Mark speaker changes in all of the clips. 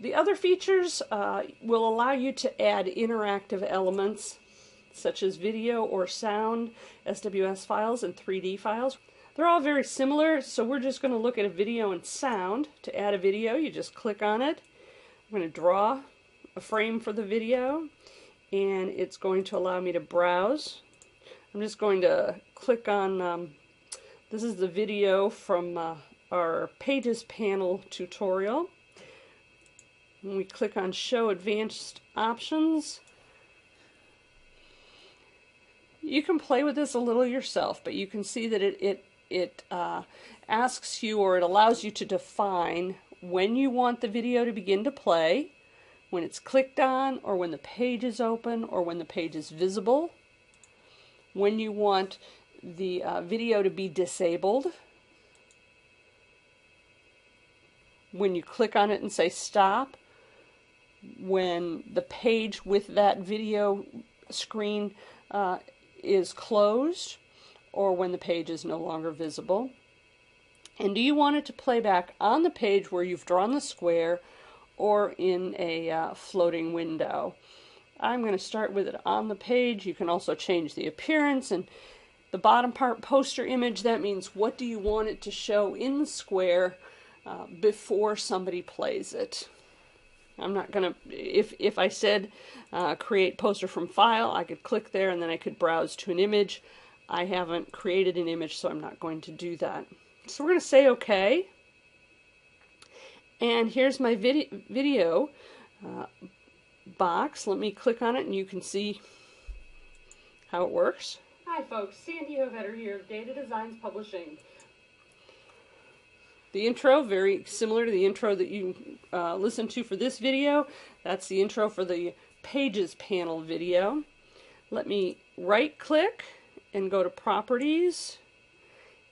Speaker 1: The other features will allow you to add interactive elements such as video or sound, SWS files, and 3D files. They're all very similar, so we're just going to look at a video and sound. To add a video, you just click on it. I'm going to draw a frame for the video, and it's going to allow me to browse. I'm just going to click on, this is the video from our Pages panel tutorial. When we click on Show Advanced Options, you can play with this a little yourself, but you can see that it asks you, or it allows you to define when you want the video to begin to play, when it's clicked on, or when the page is open, or when the page is visible, when you want the video to be disabled, when you click on it and say stop, when the page with that video screen is closed, or when the page is no longer visible. And do you want it to play back on the page where you've drawn the square, or in a floating window? I'm going to start with it on the page. You can also change the appearance, and the bottom part, poster image, that means what do you want it to show in the square before somebody plays it. I'm not going to, if I said create poster from file, I could click there and then I could browse to an image. I haven't created an image, so I'm not going to do that. So we're going to say OK. And here's my video box. Let me click on it and you can see how it works. Hi folks, Sandy Hovetter here of Data Designs Publishing. The intro, very similar to the intro that you listened to for this video. That's the intro for the Pages panel video. Let me right click and go to Properties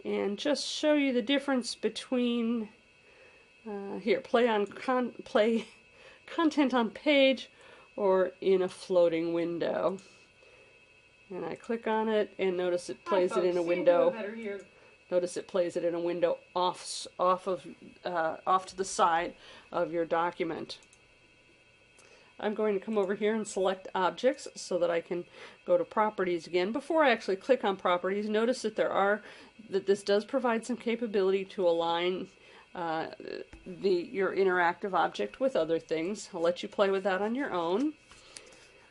Speaker 1: and just show you the difference between here, play content on page or in a floating window. And I click on it and notice it plays it in a window. Notice it plays it in a window off to the side of your document. I'm going to come over here and select Objects so that I can go to Properties again. Before I actually click on Properties, notice that this does provide some capability to align your interactive object with other things. I'll let you play with that on your own.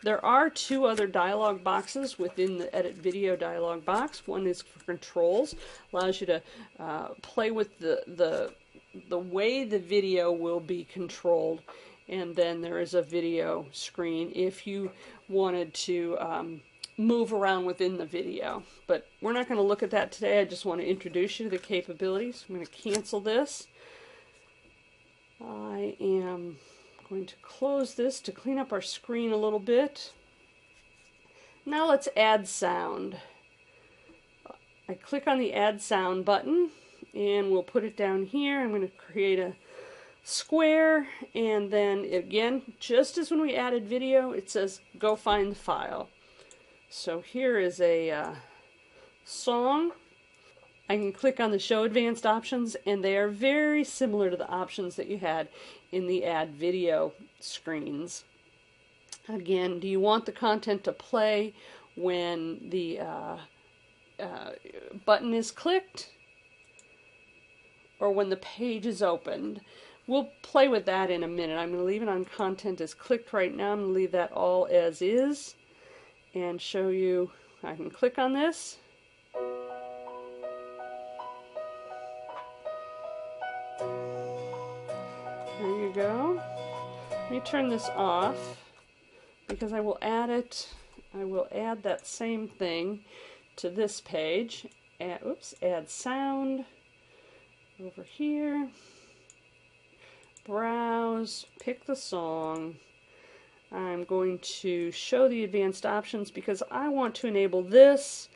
Speaker 1: There are two other dialog boxes within the Edit Video dialog box. One is for controls, allows you to play with the way the video will be controlled, and then there is a video screen if you wanted to move around within the video. But we're not going to look at that today. I just want to introduce you to the capabilities. I'm going to cancel this. I am going to close this to clean up our screen a little bit. Now let's add sound. I click on the Add Sound button and we'll put it down here. I'm going to create a square, and then again, just as when we added video, it says go find the file. So here is a song. I can click on the Show Advanced Options, and they are very similar to the options that you had in the Add Video screens. Again, do you want the content to play when the button is clicked, or when the page is opened? We'll play with that in a minute. I'm going to leave it on Content as clicked right now. I'm going to leave that all as is and show you. I can click on this. There you go. Let me turn this off because I will add it. I will add that same thing to this page. Add sound over here. Browse, pick the song. I'm going to show the advanced options because I want to enable this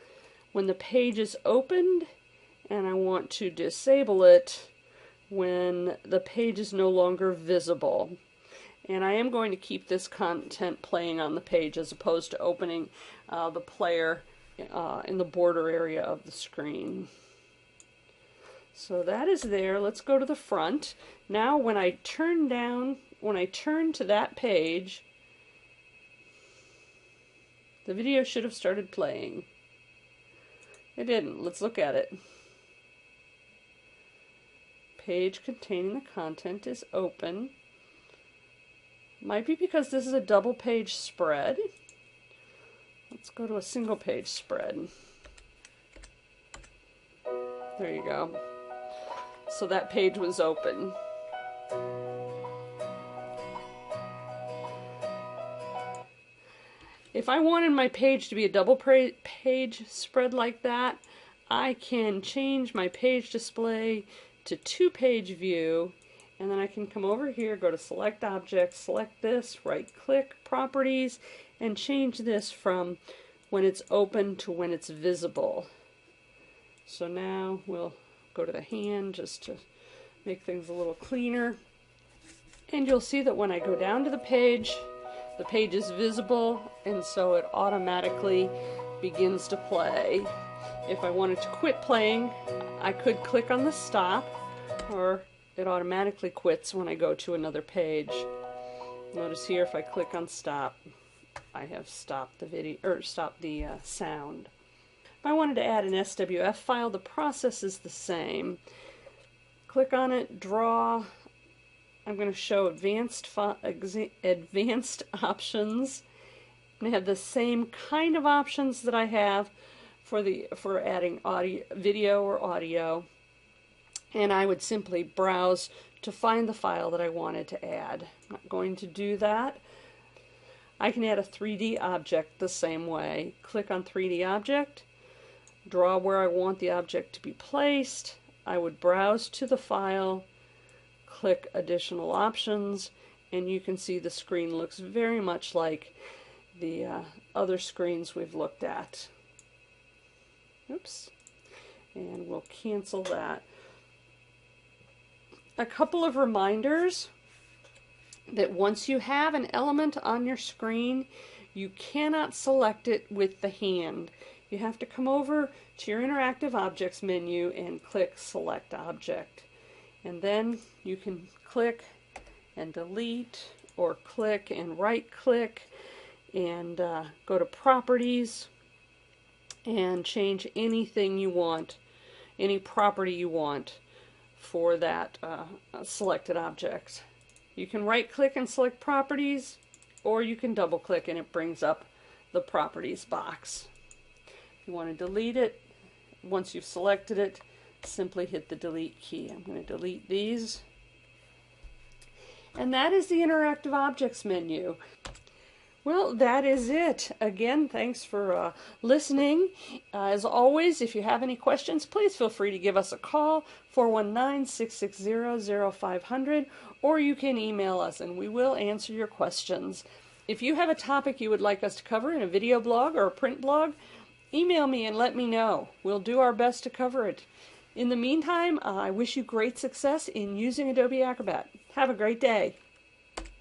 Speaker 1: when the page is opened, and I want to disable it when the page is no longer visible. And I am going to keep this content playing on the page as opposed to opening the player in the border area of the screen. So that is there. Let's go to the front. Now when I turn down when I turn to that page, the video should have started playing. It didn't. Let's look at it. Page containing the content is open. Might be because this is a double page spread. Let's go to a single page spread. There you go. So that page was open. If I wanted my page to be a double page spread like that, I can change my page display to 2-page view, and then I can come over here, go to select object, select this, right click, properties, and change this from when it's open to when it's visible. So now we'll go to the hand just to make things a little cleaner. And you'll see that when I go down to the page is visible, and so it automatically begins to play. If I wanted to quit playing, I could click on the stop, or it automatically quits when I go to another page. Notice here, if I click on stop, I have stopped the video, or stopped the sound. If I wanted to add an SWF file, the process is the same. Click on it, draw. I'm going to show advanced options. And I have the same kind of options that I have for adding video or audio. And I would simply browse to find the file that I wanted to add. I'm not going to do that. I can add a 3D object the same way. Click on 3D object, draw where I want the object to be placed. I would browse to the file, click additional options, and you can see the screen looks very much like the other screens we've looked at. Oops. And we'll cancel that. A couple of reminders that once you have an element on your screen, you cannot select it with the hand. You have to come over to your Interactive Objects menu and click Select Object. And then you can click and delete, or click and right-click and go to Properties and change anything you want, any property you want for that selected object. You can right-click and select Properties, or you can double-click and it brings up the Properties box. If you want to delete it, once you've selected it, simply hit the delete key. I'm going to delete these. And that is the Interactive Objects menu. Well, that is it. Again, thanks for listening. As always, if you have any questions, please feel free to give us a call, 419-660-0500, or you can email us and we will answer your questions. If you have a topic you would like us to cover in a video blog or a print blog, email me and let me know. We'll do our best to cover it. In the meantime, I wish you great success in using Adobe Acrobat. Have a great day.